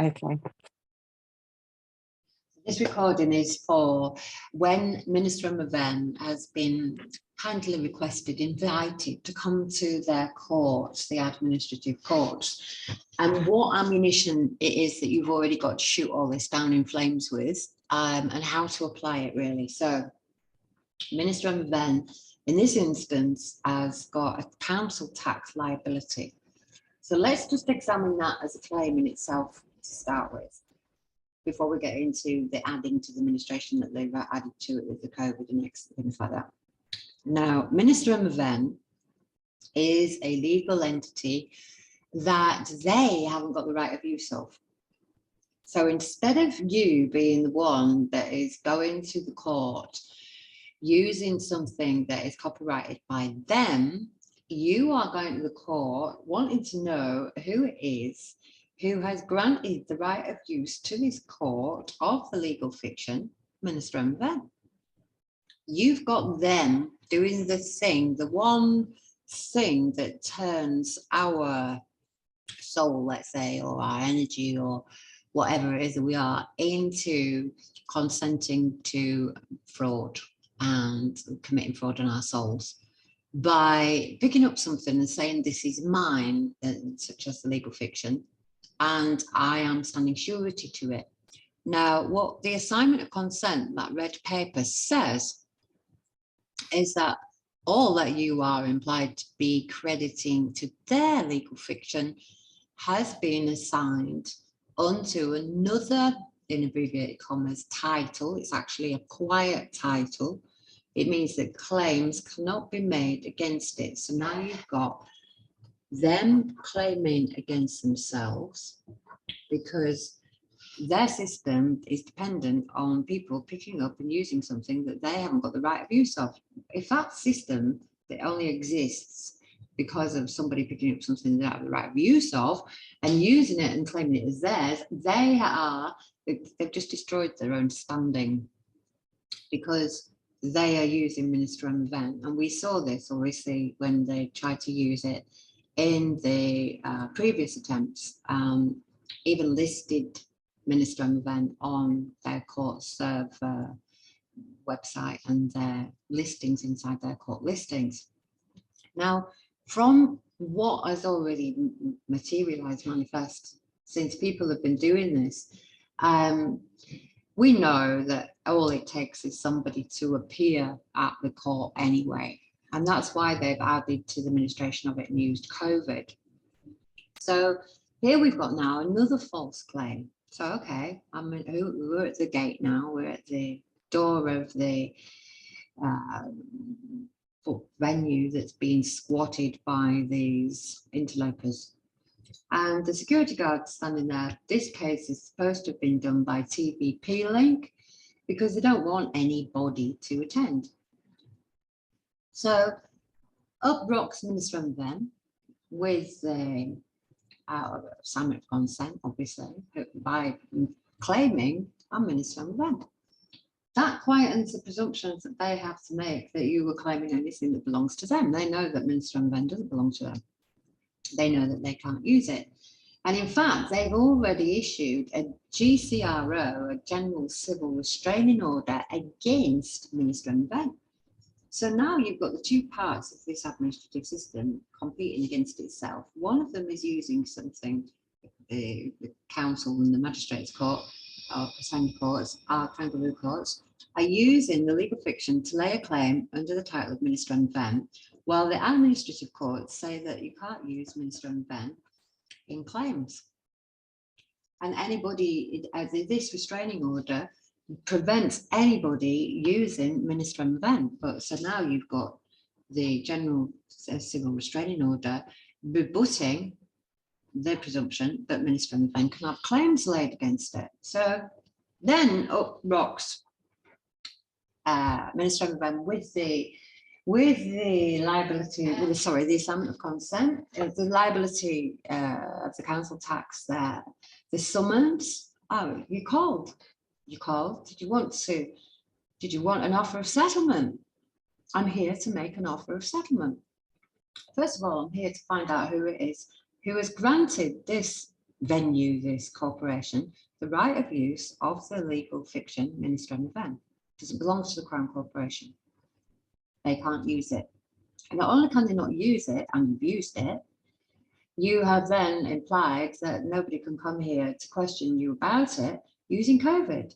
Okay. This recording is for when Minister Emoven has been kindly requested, invited to come to their court, the administrative court, and what ammunition it is that you've already got to shoot all this down in flames with, and how to apply it really. So Minister Emoven, in this instance, has got a council tax liability. So let's just examine that as a claim in itself to start with, before we get into the adding to the administration that they've added to it with the COVID and things like that. Now, Minister Emoven is a legal entity that they haven't got the right of use of. So instead of you being the one that is going to the court using something that is copyrighted by them, you are going to the court wanting to know who it is who has granted the right of use to this court of the legal fiction, Minister Emoven. You've got them doing the thing, the one thing that turns our soul, let's say, or our energy or whatever it is that we are, into consenting to fraud and committing fraud on our souls by picking up something and saying this is mine, such as the legal fiction, and I am standing surety to it. Now, what the assignment of consent, that red paper, says is that all that you are implied to be crediting to their legal fiction has been assigned unto another, in abbreviated commas, title. It's actually a quiet title. It means that claims cannot be made against it. So now you've got them claiming against themselves because their system is dependent on people picking up and using something that they haven't got the right of use of. If that system that only exists because of somebody picking up something they don't have the right of use of and using it and claiming it as theirs, they've just destroyed their own standing because they are using Minister Emoven. And we saw this obviously when they tried to use it in the previous attempts, even listed Minister Emoven on their court serve website and their listings inside their court listings. Now, from what has already materialized, manifest, since people have been doing this, we know that all it takes is somebody to appear at the court anyway. And that's why they've added to the administration of it and used COVID. So here we've got now another false claim. So, okay, we're at the gate now. We're at the door of the venue that's being squatted by these interlopers. And the security guard standing there, this case is supposed to have been done by TVP Link because they don't want anybody to attend. So up rocks Minister Emoven with the assignment of consent, obviously, by claiming I'm Minister Emoven. That quietens the presumptions that they have to make that you were claiming anything that belongs to them. They know that Minister Emoven doesn't belong to them. They know that they can't use it. And in fact, they've already issued a GCRO, a General Civil Restraining Order, against Minister Emoven. So now you've got the two parts of this administrative system competing against itself. One of them is using something, the council and the magistrates court, or Passenger courts, our kangaroo courts, are using the legal fiction to lay a claim under the title of Minister Emoven, while the administrative courts say that you can't use Minister Emoven in claims. And anybody, this restraining order prevents anybody using Minister Emoven. But so now you've got the General Civil Restraining Order rebutting the presumption that Minister Emoven can have claims laid against it. So then up rocks Minister Emoven with the liability, the assignment of consent, the liability of the council tax there, the summons. Oh, you called. Did you want an offer of settlement? I'm here to make an offer of settlement. First of all, I'm here to find out who it is who has granted this venue, this corporation, the right of use of the legal fiction Minister Emoven. Doesn't belong to the Crown Corporation. They can't use it. And not only can they not use it, and you've used it, you have then implied that nobody can come here to question you about it using COVID.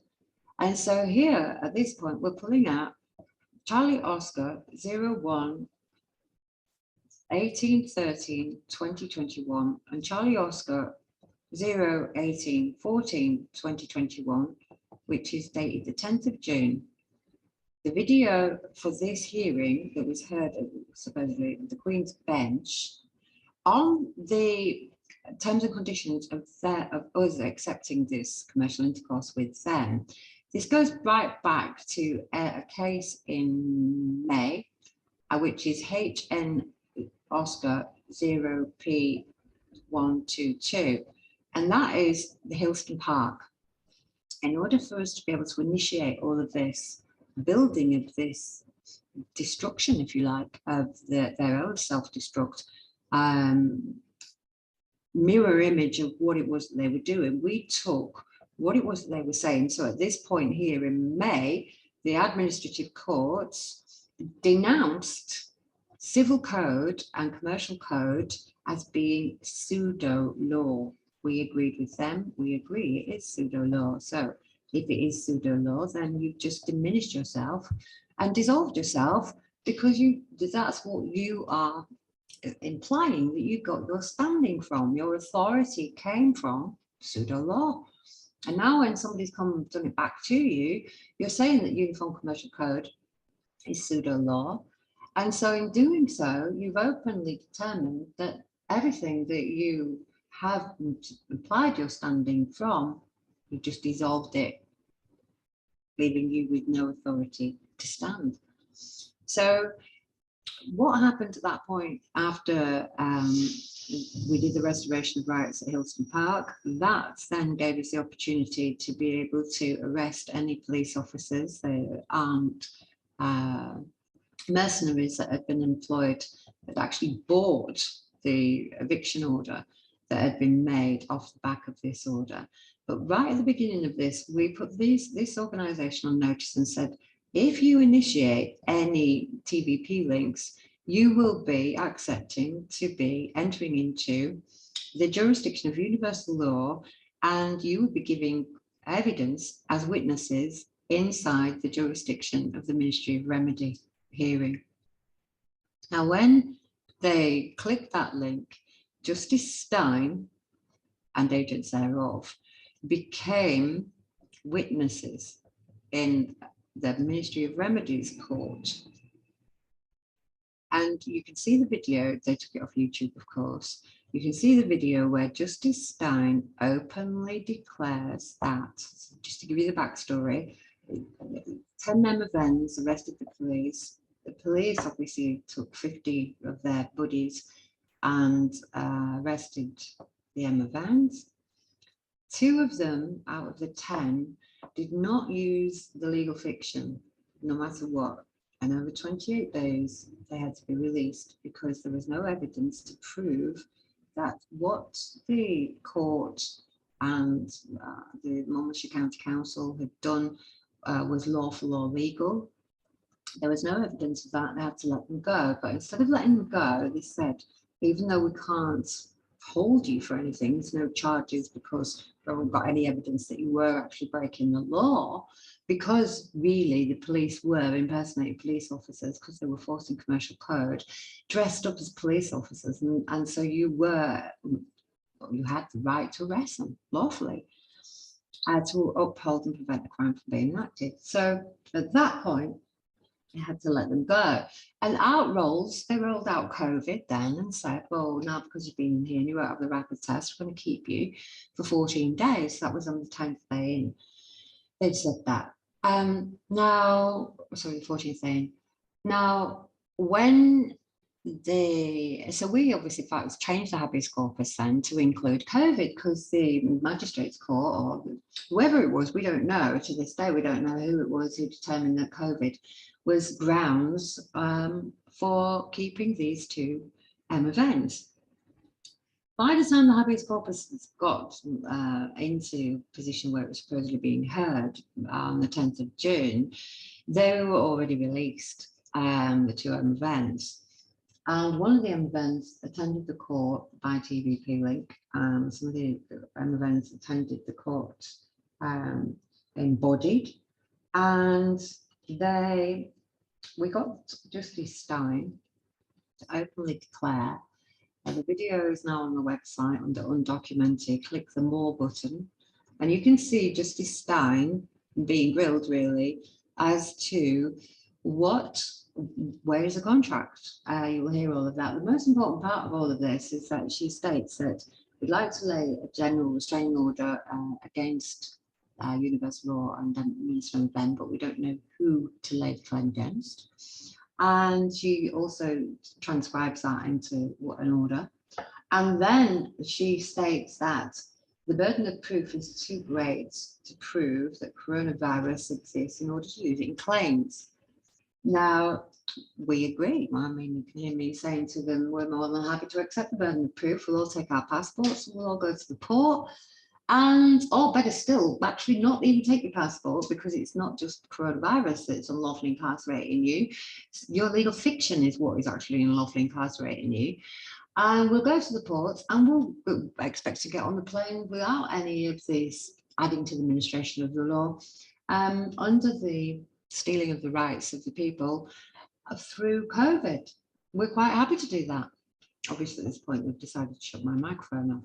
And so here, at this point, we're pulling out Charlie Oscar 01 1813 2021 and Charlie Oscar 018 14 2021, which is dated the 10th of June. The video for this hearing that was heard at supposedly the Queen's Bench on the terms and conditions of us accepting this commercial intercourse with them. This goes right back to a case in May, which is HN Oscar 0P122, and that is the Hillston Park. In order for us to be able to initiate all of this building of this destruction, if you like, of their own self-destruct, mirror image of what it was that they were doing, we took what it was that they were saying. So at this point here in May, the administrative courts denounced civil code and commercial code as being pseudo law. We agreed with them. We agree it is pseudo law. So if it is pseudo law, then you've just diminished yourself and dissolved yourself, because that's what you are implying, that you got your standing from, your authority came from pseudo law. And now when somebody's done it back to you, you're saying that Uniform Commercial Code is pseudo law. And so in doing so, you've openly determined that everything that you have implied your standing from, you've just dissolved it, leaving you with no authority to stand. So what happened at that point after we did the restoration of rights at Hillston Park? That then gave us the opportunity to be able to arrest any police officers, the armed mercenaries that had been employed, that actually bought the eviction order that had been made off the back of this order. But right at the beginning of this, we put this organisation on notice and said, if you initiate any TVP links, you will be accepting to be entering into the jurisdiction of universal law, and you will be giving evidence as witnesses inside the jurisdiction of the Ministry of Remedy hearing. Now, when they clicked that link, Justice Stein and agents thereof became witnesses in the Ministry of Remedies court. And you can see the video, they took it off YouTube, of course. You can see the video where Justice Stein openly declares that, just to give you the backstory, 10 Emevens arrested the police. The police obviously took 50 of their buddies and arrested the Emevens. 2 of them out of the 10 did not use the legal fiction, no matter what. And over 28 days, they had to be released because there was no evidence to prove that what the court and the Monmouthshire County Council had done was lawful or legal. There was no evidence of that. They had to let them go. But instead of letting them go, they said, even though we can't hold you for anything, there's no charges because we haven't got any evidence that you were actually breaking the law, because really the police were impersonating police officers because they were forcing commercial code, dressed up as police officers, and so you had the right to arrest them lawfully, to uphold and prevent the crime from being enacted. So at that point, you had to let them go. And they rolled out COVID then and said, well, now because you've been in here and you won't have the rapid test, we're going to keep you for 14 days. That was on the 10th day in. They'd said that. Now, sorry, the 14th day in. Now, when so we obviously changed the habeas corpus then to include COVID, because the magistrates court or whoever it was, we don't know, to this day we don't know who it was who determined that COVID was grounds for keeping these 2 Emevens. By the time the habeas corpus got into a position where it was supposedly being heard on the 10th of June, they were already released, the two events. And one of the events attended the court by TVP link. Some of the events attended the court embodied. And we got Justice Stein to openly declare, and the video is now on the website under undocumented. Click the more button, and you can see Justice Stein being grilled really as to where is the contract. You will hear all of that. The most important part of all of this is that she states that we'd like to lay a general restraining order against universal law and Minister Emoven, but we don't know who to lay the claim against. And she also transcribes that into an order. And then she states that the burden of proof is too great to prove that coronavirus exists in order to use it in claims. Now, we agree. I mean, you can hear me saying to them, we're more than happy to accept the burden of proof. We'll all take our passports and we'll all go to the port. And, or better still, actually not even take your passport, because it's not just coronavirus that's unlawfully incarcerating you. Your legal fiction is what is actually unlawfully incarcerating you. And we'll go to the ports and we'll expect to get on the plane without any of this adding to the administration of the law, under the stealing of the rights of the people through COVID. We're quite happy to do that. Obviously, at this point, we've decided to shut my microphone off.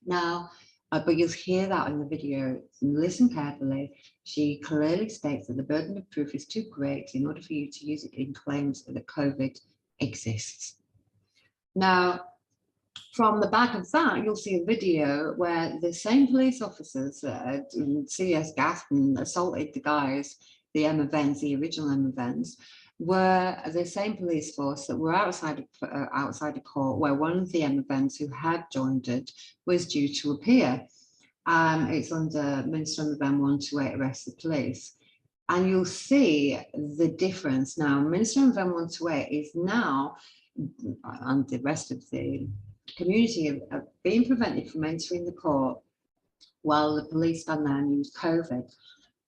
Now, but you'll hear that in the video. Listen carefully. She clearly states that the burden of proof is too great in order for you to use it in claims that COVID exists. Now, from the back of that, you'll see a video where the same police officers that CS gasped and assaulted the guys, the Emoven, the original Emoven, were the same police force that were outside the court, where one of the Emoven who had joined it was due to appear. It's under Minister Emoven 128, arrest the police. And you'll see the difference now. Minister Emoven 128 is now, and the rest of the community, are being prevented from entering the court while the police stand there and use COVID.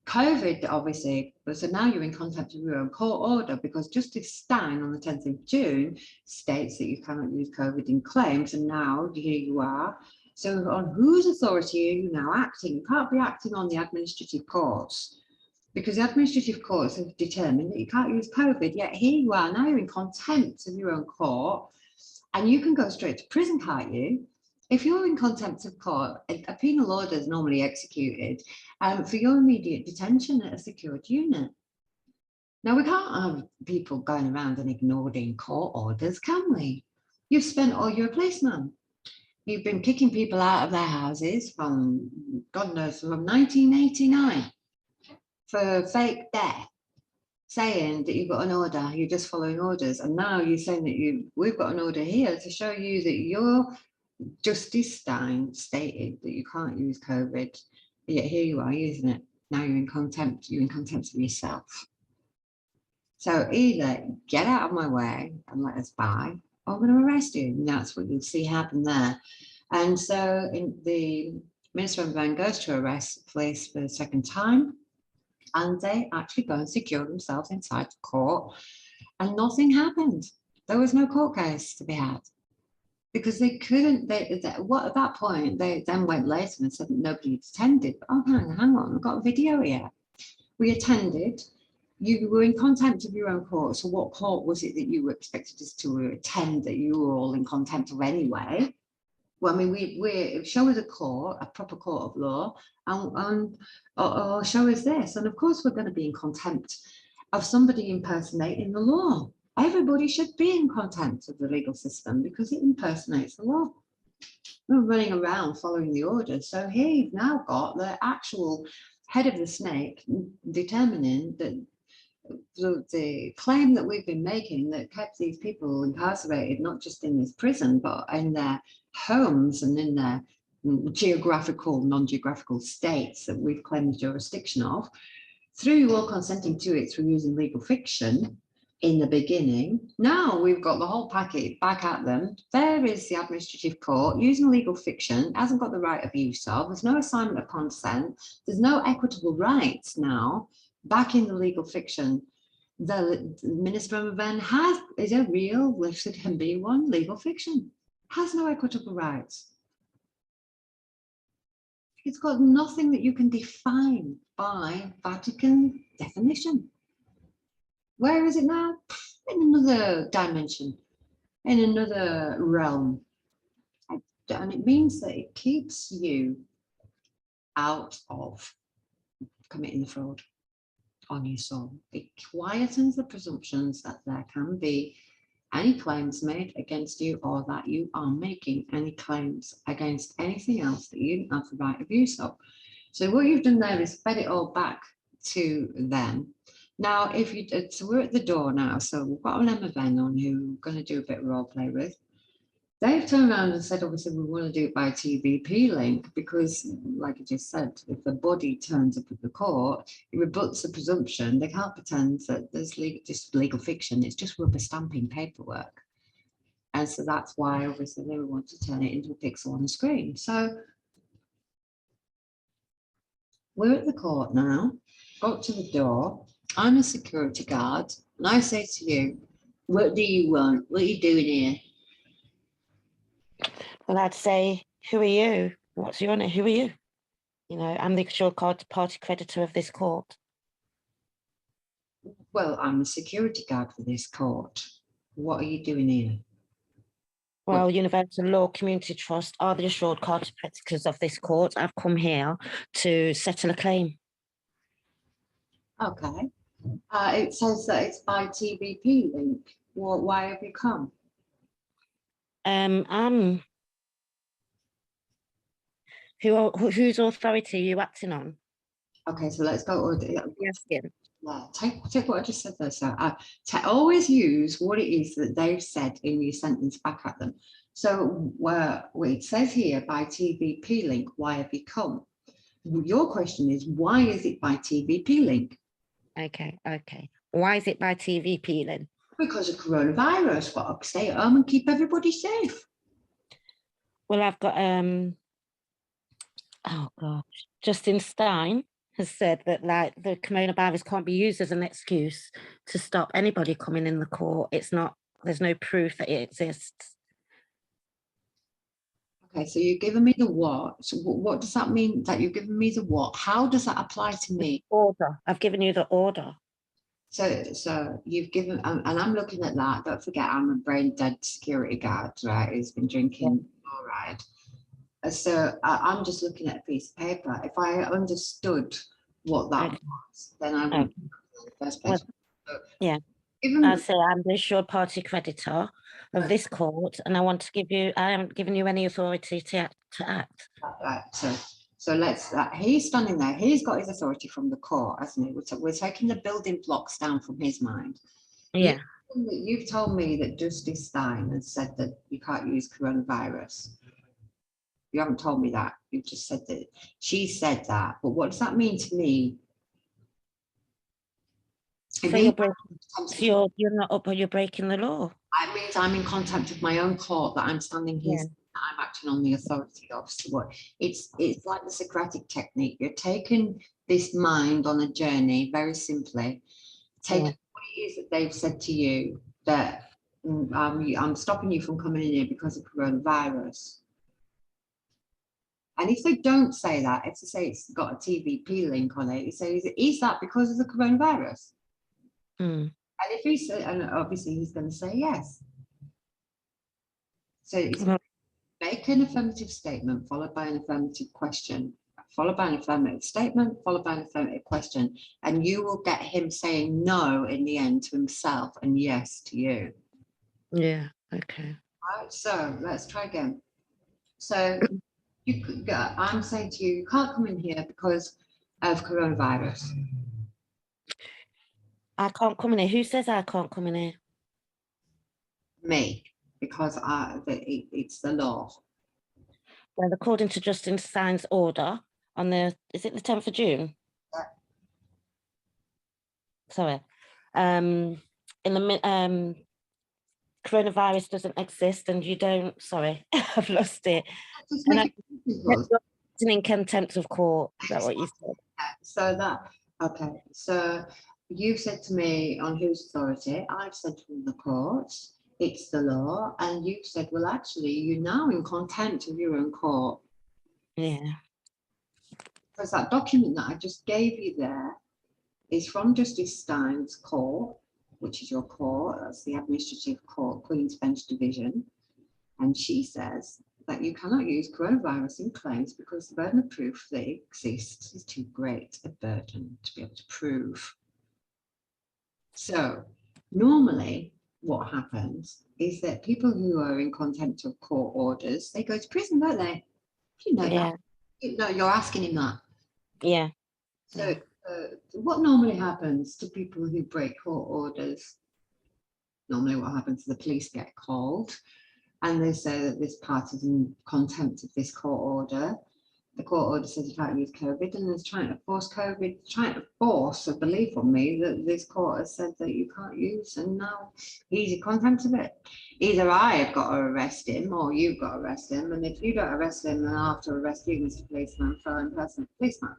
COVID, obviously, so now you're in contempt of your own court order, because Justice Stein on the 10th of June states that you cannot use COVID in claims, and now here you are. So on whose authority are you now acting? You can't be acting on the administrative courts, because the administrative courts have determined that you can't use COVID, yet here you are, now you're in contempt of your own court, and you can go straight to prison, can't you? If you're in contempt of court, a penal order is normally executed for your immediate detention at a secured unit. Now, we can't have people going around and ignoring court orders, can we? You've spent all your policemen. You've been kicking people out of their houses from, God knows, from 1989 for fake death, saying that you've got an order, you're just following orders. And now you're saying that we've got an order here to show you that you're Justice Stein stated that you can't use COVID, yet here you are using it. Now you're in contempt of yourself. So either get out of my way and let us by, or I'm going to arrest you. And that's what you'll see happen there. And so the Minister Emoven goes to arrest the police for the second time, and they actually go and secure themselves inside the court, and nothing happened. There was no court case to be had, because they couldn't, at that point, they then went later and said that nobody had attended. Oh, hang on, I've got a video here. We attended, you were in contempt of your own court, so what court was it that you were expected us to attend that you were all in contempt of anyway? Well, I mean, we show us a court, a proper court of law, or show us this. And of course, we're going to be in contempt of somebody impersonating the law. Everybody should be in contempt of the legal system because it impersonates the law. We're running around following the orders. So here you've now got the actual head of the snake determining that the claim that we've been making that kept these people incarcerated, not just in this prison, but in their homes and in their geographical, non-geographical states that we've claimed jurisdiction of, through you all consenting to it through using legal fiction, in the beginning. Now we've got the whole packet back at them. There is the administrative court using legal fiction, hasn't got the right of use of, there's no assignment of consent, there's no equitable rights now, back in the legal fiction. The Minister Emoven is a real, if it can be one, legal fiction, has no equitable rights. It's got nothing that you can define by Vatican definition. Where is it now? In another dimension, in another realm. And it means that it keeps you out of committing the fraud on your soul. It quietens the presumptions that there can be any claims made against you, or that you are making any claims against anything else that you don't have the right of use of. So what you've done there is fed it all back to them. Now, if you, so we're at the door now, so we've got an Emoven on who we're going to do a bit of role play with. They've turned around and said, obviously, we want to do it by TVP link because, like I just said, if the body turns up at the court, it rebuts the presumption. They can't pretend that there's just legal fiction. It's just rubber stamping paperwork. And so that's why, obviously, they want to turn it into a pixel on the screen. So we're at the court now, got to the door. I'm a security guard, and I say to you, what do you want? What are you doing here? Well, I'd say, who are you? What's your name? Who are you? You know, I'm the actual party creditor of this court. Well, I'm a security guard for this court. What are you doing here? Well, Universal Law Community Trust are the assured party creditors of this court. I've come here to settle a claim. Okay. It says that it's by TVP link. Well, why have you come? Whose authority are you acting on? Okay, so let's go. Yes. Yeah, take what I just said there. So always use what it is that they've said in your sentence back at them. So where it says here by TVP link, why have you come? Your question is, why is it by TVP link? Okay. Why is it by TVP then? Because of coronavirus. Got to stay at home and keep everybody safe. Well, I've got oh gosh, Justin Stein has said that like the coronavirus can't be used as an excuse to stop anybody coming in the court. It's not. There's no proof that it exists. Okay, so you've given me the what. So what does that mean that you've given me the what? How does that apply to me? Order. I've given you the order. So you've given, and I'm looking at that. Don't forget, I'm a brain dead security guard, right? Who's been drinking all right. So I'm just looking at a piece of paper. If I understood what that was, then I would in the first place. Well, yeah. I say I'm the assured party creditor of this court, and I want to give you. I haven't given you any authority to act. Right. So let's. He's standing there. He's got his authority from the court, hasn't he? We're taking the building blocks down from his mind. Yeah. You've told me that Justice Stein has said that you can't use coronavirus. You haven't told me that. You've just said that she said that. But what does that mean to me? So you're not up, or you're breaking the law. It means I'm in contempt of my own court, that I'm standing here. I'm acting on the authority of. So what it's like the Socratic technique. You're taking this mind on a journey, very simply. Take what it is that they've said to you, that I'm stopping you from coming in here because of coronavirus. And if they don't say that, if they say it's got a TVP link on it, you say, is that because of the coronavirus? And if he said, and obviously he's going to say yes. So it's make an affirmative statement followed by an affirmative question, followed by an affirmative statement, followed by an affirmative question, and you will get him saying no in the end to himself and yes to you. Yeah. Okay. All right. So let's try again. So you could. I'm saying to you, you can't come in here because of coronavirus. I can't come in here. Who says I can't come in here? Me, because it's the law. Well, according to Justin Stein's order on is it the 10th of June? Yeah. Sorry. in the coronavirus doesn't exist and you don't, sorry, I've lost it. Just And make it simple. you're in contempt of court. Is that what you said? So that, okay, so you've said to me on whose authority, I've said from the courts, it's the law, and you've said, well, actually, you're now in contempt of your own court. Yeah. Because that document that I just gave you there is from Justice Stein's court, which is your court, that's the administrative court, Queen's Bench Division, and she says that you cannot use coronavirus in claims because the burden of proof that exists is too great a burden to be able to prove. So normally what happens is that people who are in contempt of court orders, they go to prison, don't they? You know Yeah. that. You know, you're asking him that. Yeah. So what normally happens to people who break court orders? Normally what happens is the police get called and they say that this party is in contempt of this court order. The court order says you can't use COVID, and is trying to force a belief on me that this court has said that you can't use, and now he's in contempt of it. Either I have got to arrest him or you've got to arrest him, and if you don't arrest him, then I'll have to arrest you, Mr. Policeman, for impersonate policeman,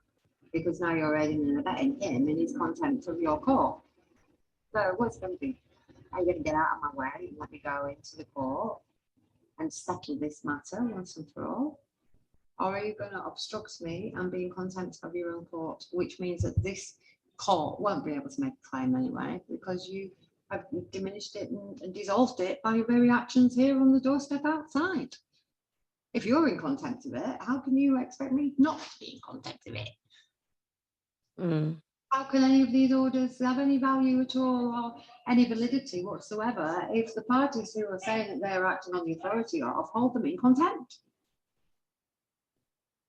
because now you're aiding and abetting him in his contempt of your court. So what's going to be? Are you going to get out of my way and let me go into the court and settle this matter once and for all? Or are you going to obstruct me and be in contempt of your own court, which means that this court won't be able to make a claim anyway, because you have diminished it and dissolved it by your very actions here on the doorstep outside. If you're in contempt of it, how can you expect me not to be in contempt of it? How can any of these orders have any value at all or any validity whatsoever if the parties who are saying that they're acting on the authority of hold them in contempt?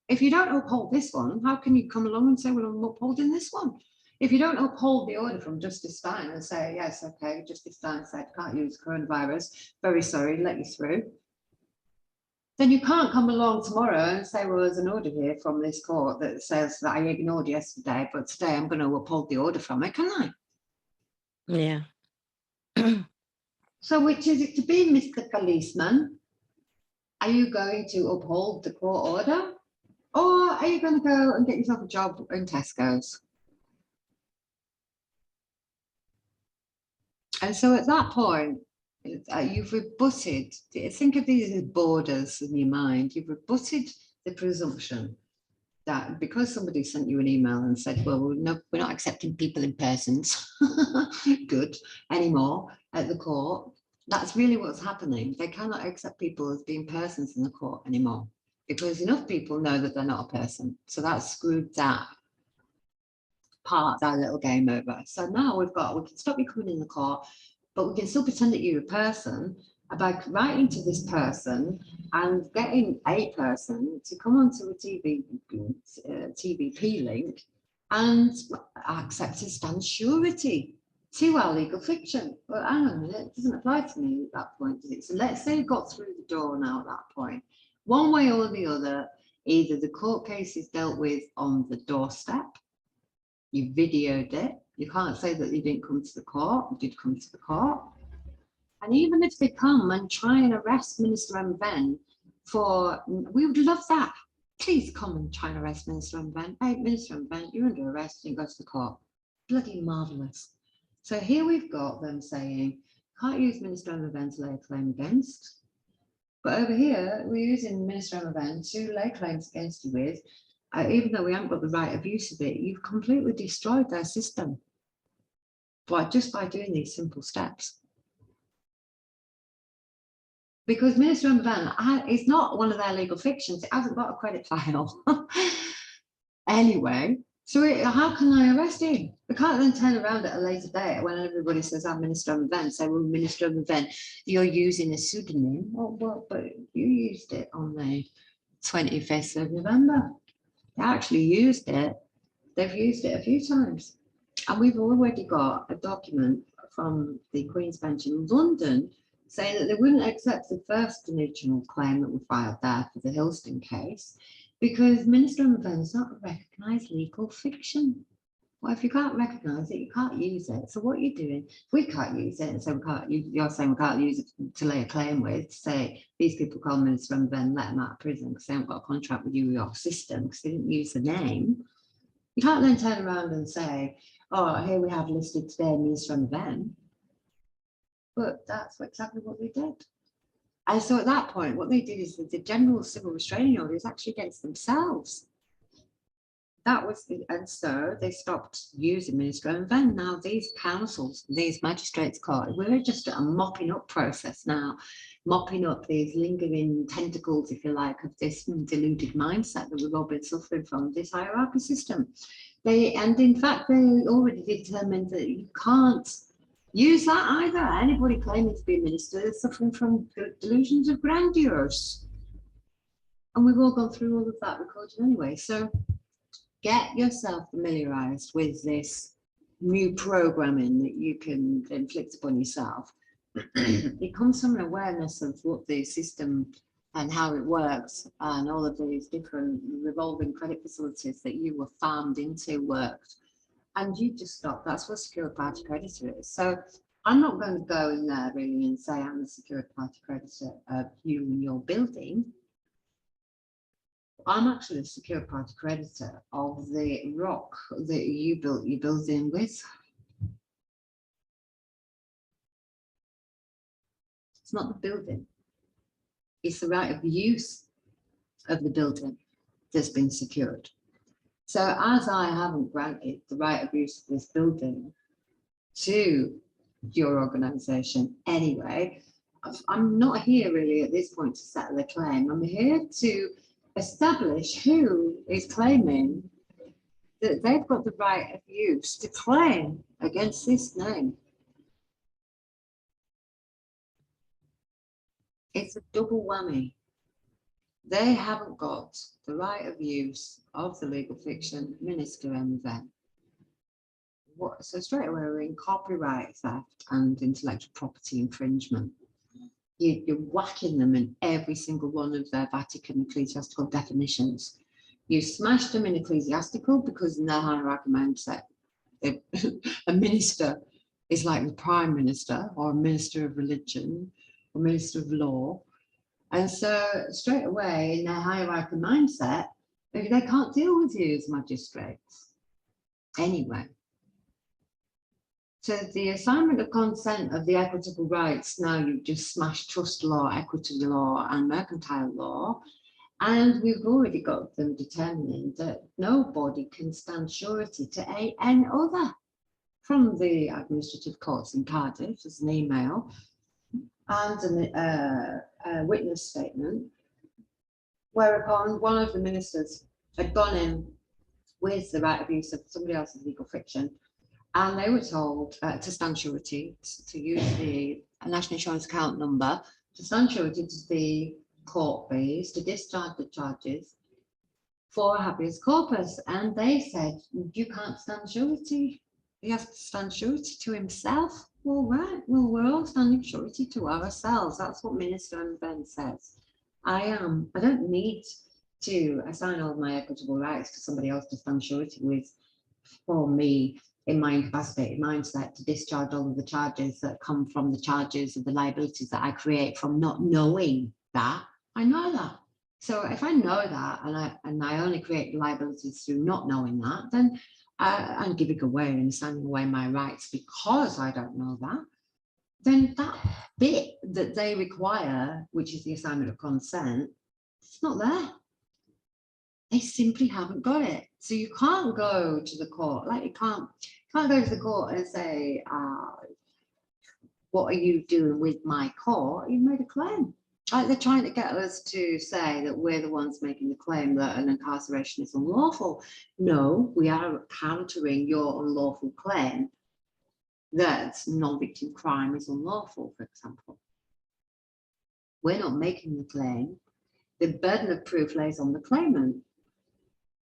If you don't uphold this one, how can you come along and say, well, I'm upholding this one? If you don't uphold the order from Justice Stein and say, yes, okay, Justice Stein said can't use coronavirus, very sorry, let you through, then you can't come along tomorrow and say, well, there's an order here from this court that says that I ignored yesterday, but today I'm going to uphold the order from it, can I? Yeah. So which is it to be, Mr. Policeman? Are you going to uphold the court order? Or are you going to go and get yourself a job in Tesco's? And so at that point, you've rebutted, think of these as borders in your mind, you've rebutted the presumption that because somebody sent you an email and said, well, we're not accepting people in persons, good, anymore at the court, that's really what's happening. They cannot accept people as being persons in the court anymore, because enough people know that they're not a person. So that's screwed that part of our little game over. So now we can stop you coming in the court, but we can still pretend that you're a person by writing to this person and getting a person to come onto a TVP link and accept a stand surety to our legal fiction. Well, hang on a minute, it doesn't apply to me at that point, does it? So let's say you got through the door now at that point. One way or the other, either the court case is dealt with on the doorstep, you videoed it, you can't say that you didn't come to the court, you did come to the court. And even if they come and try and arrest Minister Emoven we would love that. Please come and try and arrest Minister Emoven. Hey, Minister Emoven, you're under arrest and go to the court. Bloody marvellous. So here we've got them saying, can't use Minister Emoven to lay a claim against. But over here, we're using Minister Emoven to lay claims against you with, even though we haven't got the right of use of it, you've completely destroyed their system just by doing these simple steps. Because Minister Emoven is not one of their legal fictions, it hasn't got a credit file. Anyway, so how can I arrest him? We can't then turn around at a later date when everybody says, I'm Minister Emoven, say, well, Minister Emoven, you're using a pseudonym. Oh, well, but you used it on the 25th of November. They actually used it. They've used it a few times. And we've already got a document from the Queen's Bench in London saying that they wouldn't accept the first original claim that we filed there for the Hillston case because Minister Emoven is not a recognised legal fiction. Well, if you can't recognise it, you can't use it. So what are you doing? We can't use it, and so we can't. You're saying we can't use it to lay a claim with. To say these people call Minister Emoven, let them out of prison because they haven't got a contract with you or your system because they didn't use the name. You can't then turn around and say, "Oh, here we have listed today Minister Emoven," but that's exactly what they did. And so at that point, what they did is that the general civil restraining order is actually against themselves. That was, and so they stopped using Minister Emoven. Now these councils, these magistrates' court, we're just at a mopping up process now, mopping up these lingering tentacles, if you like, of this deluded mindset that we've all been suffering from, this hierarchy system. And in fact, they already determined that you can't use that either. Anybody claiming to be a minister is suffering from delusions of grandeur. And we've all gone through all of that recording anyway. So get yourself familiarized with this new programming that you can inflict upon yourself. It comes from an awareness of what the system and how it works, and all of these different revolving credit facilities that you were farmed into worked. And you just stop. That's what secured party creditor is. So I'm not going to go in there really and say I'm the secured party creditor of you and your building. I'm actually a secured party creditor of the rock that you built your building with. It's not the building. It's the right of use of the building that's been secured. So as I haven't granted the right of use of this building to your organisation anyway, I'm not here really at this point to settle a claim. I'm here to establish who is claiming that they've got the right of use to claim against this name. It's a double whammy. They haven't got the right of use of the legal fiction Minister Emoven. So straight away we're in copyright theft and intellectual property infringement. You're whacking them in every single one of their Vatican ecclesiastical definitions. You smashed them in ecclesiastical because in their hierarchy mindset, a minister is like the prime minister or a minister of religion or minister of law. And so straight away in their hierarchy mindset, they can't deal with you as magistrates anyway. So the assignment of consent of the equitable rights, now you've just smashed trust law, equity law and mercantile law. And we've already got them determining that nobody can stand surety to any other. From the administrative courts in Cardiff, there's an email and a witness statement, whereupon one of the ministers had gone in with the right of use of somebody else's legal fiction, and they were told to stand surety, to use the national insurance account number, to stand surety to the court fees, to discharge the charges for habeas corpus. And they said, you can't stand surety. He has to stand surety to himself. Well, right, well, we're all standing surety to ourselves. That's what Minister Emoven says. I don't need to assign all my equitable rights to somebody else to stand surety with for me in my incapacitated mindset to discharge all of the charges that come from the charges of the liabilities that I create from not knowing that. I know that. So if I know that and I only create liabilities through not knowing that, then I'm giving away and signing away my rights because I don't know that, then that bit that they require, which is the assignment of consent, it's not there. They simply haven't got it. So you can't go to the court, like you can't go to the court and say, what are you doing with my court? You made a claim. Like they're trying to get us to say that we're the ones making the claim that an incarceration is unlawful. No, we are countering your unlawful claim that non-victim crime is unlawful, for example. We're not making the claim. The burden of proof lays on the claimant,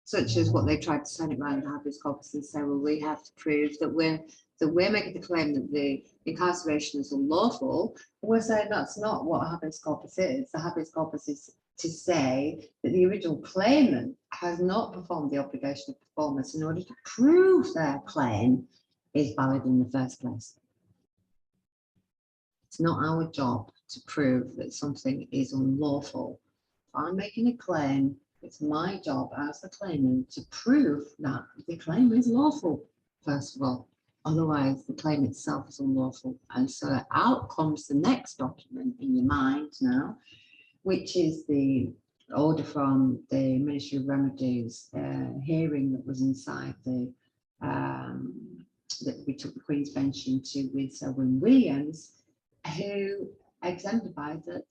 such as what they tried to send it around to habeas corpus and say, well, we have to prove that we're making the claim that the incarceration is unlawful. We're saying that's not what habeas corpus is. The habeas corpus is to say that the original claimant has not performed the obligation of foremost, in order to prove their claim is valid in the first place. It's not our job to prove that something is unlawful. If I'm making a claim, it's my job as the claimant to prove that the claim is lawful, first of all. Otherwise, the claim itself is unlawful. And so out comes the next document in your mind now, which is the order from the Ministry of Remedies hearing that was inside the that we took the Queen's Bench into with Sir Win Williams, who exemplified that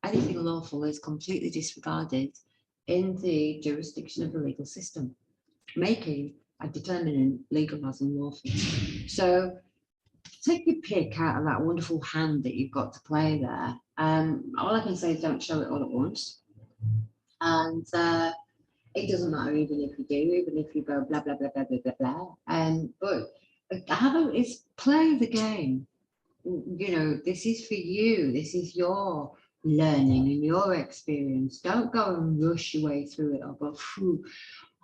anything lawful is completely disregarded in the jurisdiction of the legal system, making a determining legal as unlawful. So take your pick out of that wonderful hand that you've got to play there. All I can say is don't show it all at once. And it doesn't matter even if you do, even if you go blah, blah, blah, blah, blah, blah, blah. But it's play the game. You know, this is for you. This is your learning and your experience. Don't go and rush your way through it or go, phew,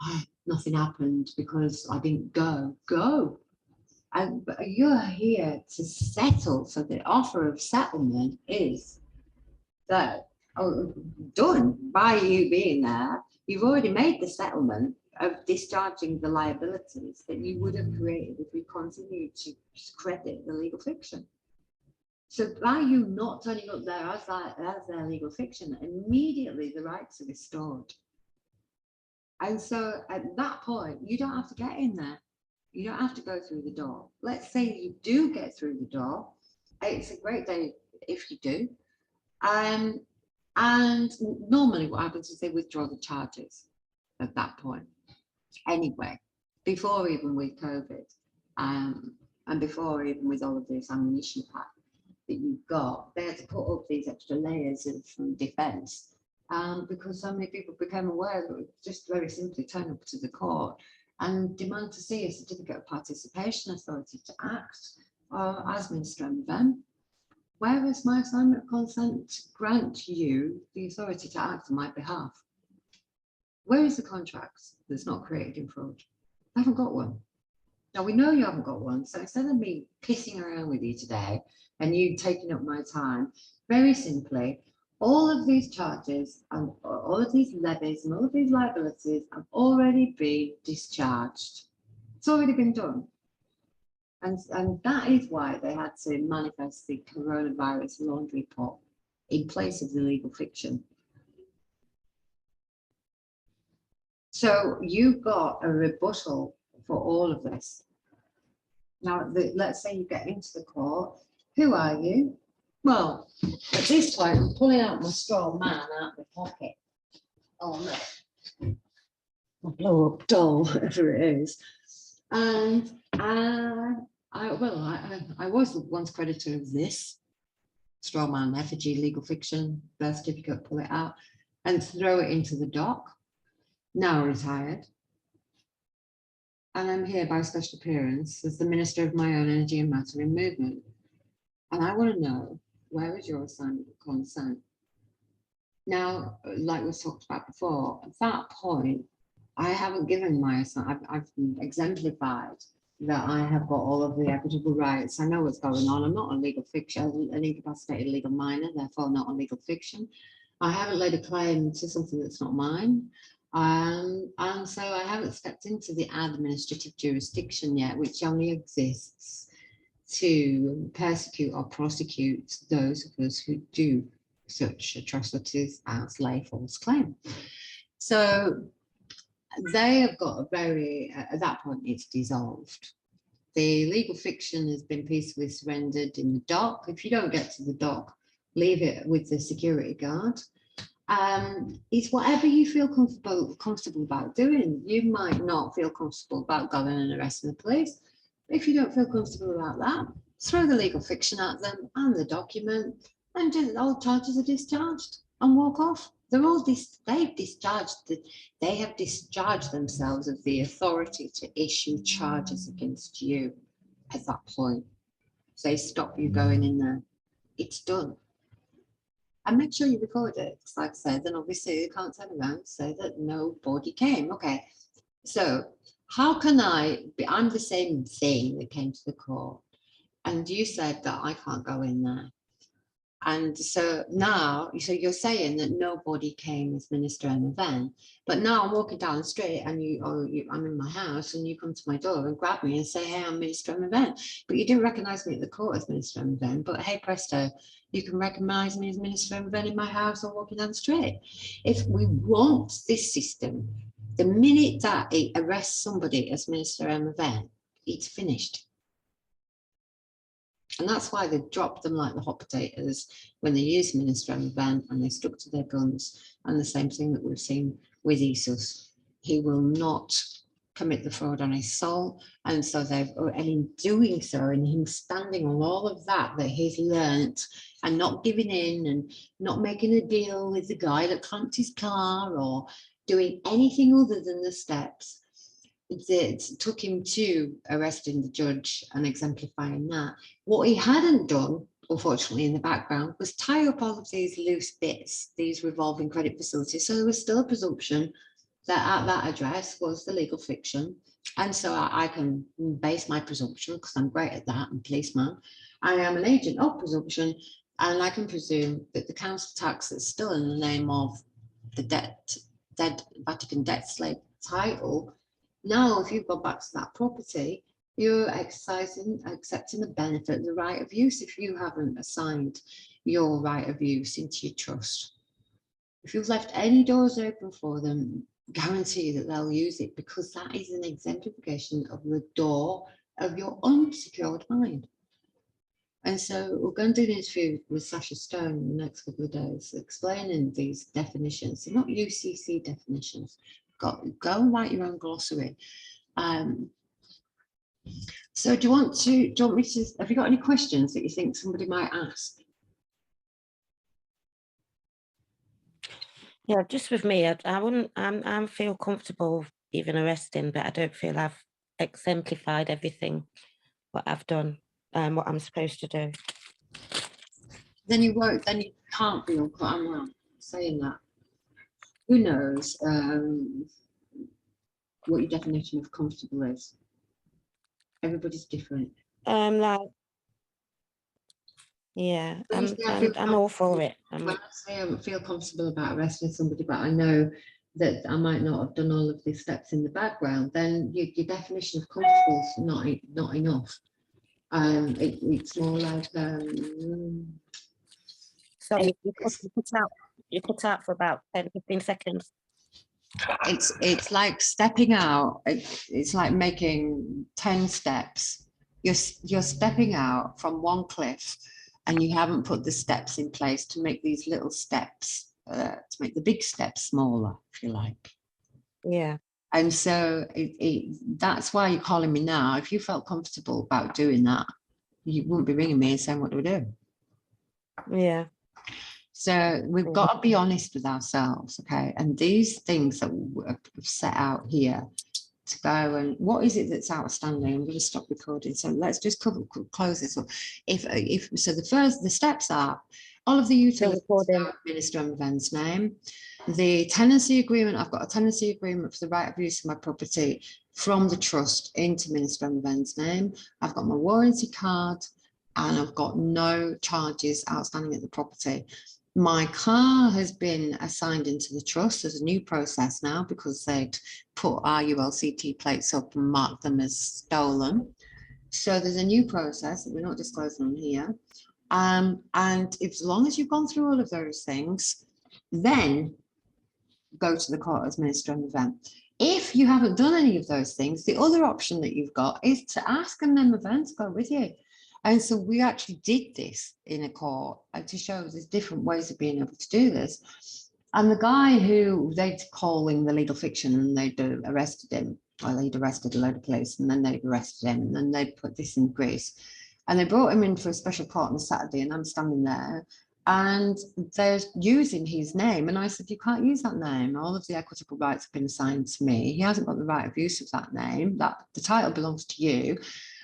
oh, nothing happened because I didn't go. Go. And you're here to settle. So the offer of settlement is that done by you being there. You've already made the settlement of discharging the liabilities that you would have created if we continued to credit the legal fiction. So by you not turning up there as their legal fiction, immediately the rights are restored. And so at that point, you don't have to get in there. You don't have to go through the door. Let's say you do get through the door. It's a great day if you do. And normally what happens is they withdraw the charges at that point. Anyway, before even with COVID, and before even with all of this ammunition pack that you've got, they had to put up these extra layers of defence because so many people became aware that it would just very simply turn up to the court and demand to see a certificate of participation authority to act as Minister Emoven. Where is my assignment of consent to grant you the authority to act on my behalf? Where is the contract that's not created in fraud? I haven't got one. Now we know you haven't got one, so instead of me pissing around with you today and you taking up my time, very simply, all of these charges and all of these levies and all of these liabilities have already been discharged. It's already been done. And that is why they had to manifest the coronavirus laundry pot in place of the legal fiction. So you've got a rebuttal for all of this. Now, let's say you get into the court. Who are you? Well, at this point, I'm pulling out my straw man out of my pocket. Oh no. I'll blow up doll, whatever it is. And I was once creditor of this straw man, effigy, legal fiction, birth certificate, pull it out and throw it into the dock. Now retired. And I'm here by special appearance as the Minister of my own energy and matter in movement. And I want to know, where is your assignment of consent? Now, like we've talked about before, at that point, I haven't given my assignment. I've exemplified that I have got all of the equitable rights. I know what's going on. I'm not on legal fiction, an incapacitated legal minor, therefore not on legal fiction. I haven't laid a claim to something that's not mine. And so I haven't stepped into the administrative jurisdiction yet, which only exists to persecute or prosecute those of us who do such atrocities as lay false claim. So they have got a very, at that point it's dissolved. The legal fiction has been peacefully surrendered in the dock. If you don't get to the dock, leave it with the security guard. It's whatever you feel comfortable about doing. You might not feel comfortable about going and arresting the police. If you don't feel comfortable about that, throw the legal fiction at them and the document, and just all charges are discharged and walk off. They're all they've discharged. They have discharged themselves of the authority to issue charges against you at that point. So they stop you going in there. It's done. And make sure you record it, because like I said, then obviously you can't turn around and say that nobody came. Okay, So how can I'm the same thing that came to the court, and you said that I can't go in there. And so now, so you're saying that nobody came as Minister Emoven, but now I'm walking down the street and I'm in my house and you come to my door and grab me and say, hey, I'm Minister Emoven. But you didn't recognise me at the court as Minister Emoven, but hey, presto, you can recognise me as Minister Emoven in my house or walking down the street. If we want this system, the minute that it arrests somebody as Minister Emoven, it's finished. And that's why they dropped them like the hot potatoes when they used Minister Emoven, and they stuck to their guns. And the same thing that we've seen with Jesus. He will not commit the fraud on his soul. And so and in doing so, and him standing on all of that he's learnt, and not giving in and not making a deal with the guy that clamped his car or doing anything other than the steps, it took him to arresting the judge and exemplifying that. What he hadn't done, unfortunately, in the background, was tie up all of these loose bits, these revolving credit facilities. So there was still a presumption that at that address was the legal fiction. And so I can base my presumption, because I'm great at that, I'm a policeman. I am an agent of presumption, and I can presume that the council tax that's still in the name of the dead Vatican debt slave title. Now, if you go back to that property, you're accepting the benefit of the right of use if you haven't assigned your right of use into your trust. If you've left any doors open for them, guarantee that they'll use it, because that is an exemplification of the door of your unsecured mind. And so we're going to do an interview with Sasha Stone in the next couple of days, explaining these definitions. They're not UCC definitions. Go and write your own glossary. So do you want me to, have you got any questions that you think somebody might ask? Yeah, just with me, I wouldn't, I feel comfortable even arresting, but I don't feel I've exemplified everything what I've done and what I'm supposed to do. Then you won't, then you can't be on court. I'm not saying that. Who knows what your definition of comfortable is? Everybody's different. Like, yeah, I'm all for it. When I say I feel comfortable about arresting somebody, but I know that I might not have done all of these steps in the background, then your definition of comfortable is not enough. It's more like sorry, you put out for about 10-15 seconds. It's like stepping out. It's like making 10 steps. You're stepping out from one cliff, and you haven't put the steps in place to make these little steps, to make the big steps smaller, if you like. Yeah. And so that's why you're calling me now. If you felt comfortable about doing that, you wouldn't be ringing me and saying, what do we do? Yeah. So we've got to be honest with ourselves, okay? And these things that we've set out here to go, and what is it that's outstanding? I'm going to stop recording. So let's just close this up. If so, the steps are all of the utilities are Minister Emoven's name. The tenancy agreement, I've got a tenancy agreement for the right of use of my property from the trust into Minister Emoven's name. I've got my warranty card, and I've got no charges outstanding at the property. My car has been assigned into the trust. There's a new process now because they'd put our ULCT plates up and marked them as stolen. So there's a new process that we're not disclosing on here. And as long as you've gone through all of those things, then go to the court as Minister Emoven. If you haven't done any of those things, the other option that you've got is to ask an Emoven to go with you. And so we actually did this in a court to show there's different ways of being able to do this. And the guy who they'd calling the legal fiction, and they'd arrested him, well, they'd arrested a load of police, and then they'd arrested him, and then they'd put this in Greece. And they brought him in for a special court on a Saturday, and I'm standing there, and they're using his name. And I said, you can't use that name. All of the equitable rights have been assigned to me. He hasn't got the right of use of that name. That the title belongs to you.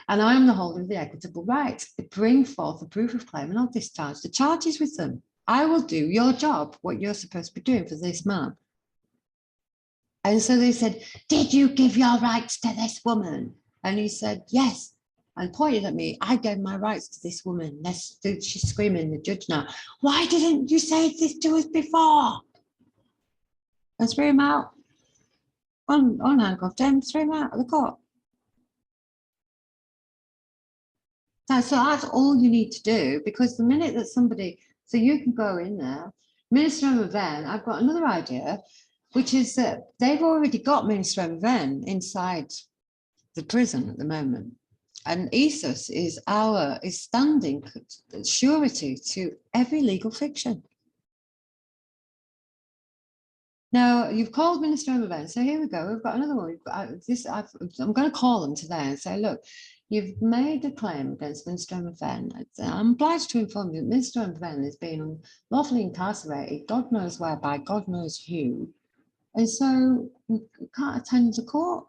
And I am the holder of the equitable rights. Bring forth a proof of claim and I'll discharge the charges with them. I will do your job, what you're supposed to be doing for this man. And so they said, did you give your rights to this woman? And he said, yes. And pointed at me, I gave my rights to this woman. She's screaming, the judge now, why didn't you say this to us before? And threw him out. On handcuffed him, threw him out of the court. So that's all you need to do, because the minute that somebody, so you can go in there, Minister Emoven, I've got another idea, which is that they've already got Minister Emoven inside the prison at the moment. And ESUS is standing surety to every legal fiction. Now, you've called Minister Emoven, so here we go. We've got another one. We've got I'm going to call them today and say, look, you've made a claim against Minister Emoven. I'm obliged to inform you that Minister Emoven is being unlawfully incarcerated, God knows where, by God knows who. And so you can't attend the court.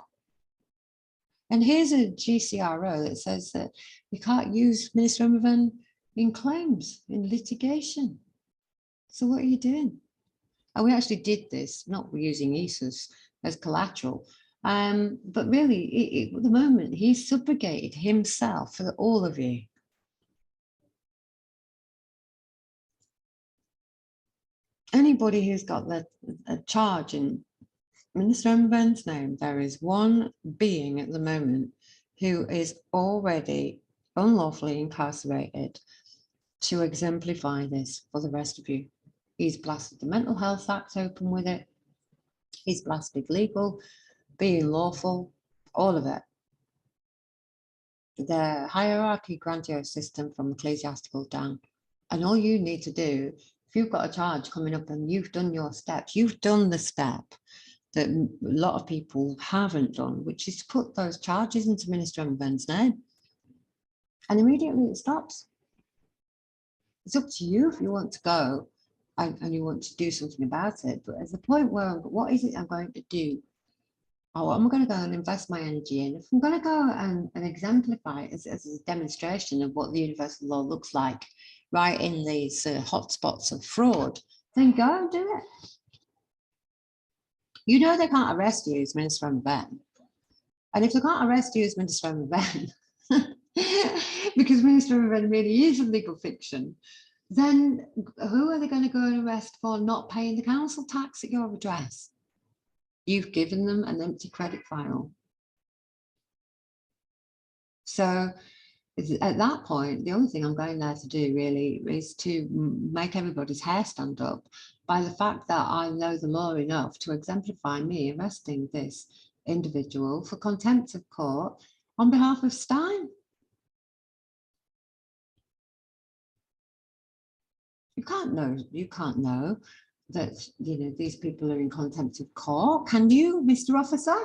And here's a GCRO that says that you can't use Minister Emoven in claims, in litigation. So what are you doing? And we actually did this, not using ESUS as collateral, but really, at the moment, he's subrogated himself for all of you. Anybody who's got a charge in Minister Emoven's name, there is one being at the moment who is already unlawfully incarcerated to exemplify this for the rest of you. He's blasted the Mental Health Act open with it. He's blasted legal, being lawful, all of it. The hierarchy grandiose system from ecclesiastical down. And all you need to do, if you've got a charge coming up and you've done your steps, you've done the step that a lot of people haven't done, which is to put those charges into Minister Emoven's name. And immediately it stops. It's up to you if you want to go and you want to do something about it. But at the point where, what is it I'm going to do? Oh, I'm going to go and invest my energy in. If I'm going to go and exemplify it as a demonstration of what the universal law looks like, right in these hotspots of fraud, then go and do it. You know they can't arrest you as Minister Emoven. And if they can't arrest you as Minister Emoven, because Minister Emoven really is a legal fiction, then who are they going to go and arrest for not paying the council tax at your address? You've given them an empty credit file. So at that point, the only thing I'm going there to do really is to make everybody's hair stand up by the fact that I know the law enough to exemplify me arresting this individual for contempt of court on behalf of Stein. You can't know that, you know, these people are in contempt of court, can you, Mr. Officer?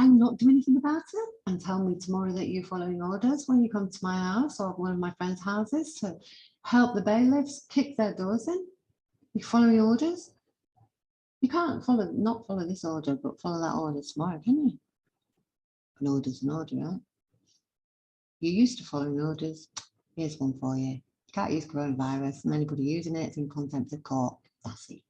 And not do anything about it and tell me tomorrow that you're following orders when you come to my house or one of my friends' houses to help the bailiffs kick their doors in. You're following orders. You can't not follow this order, but follow that order tomorrow, can you? An order's an order, right? You're used to following orders. Here's one for you. You can't use coronavirus, and anybody using it is in contempt of court. That's it.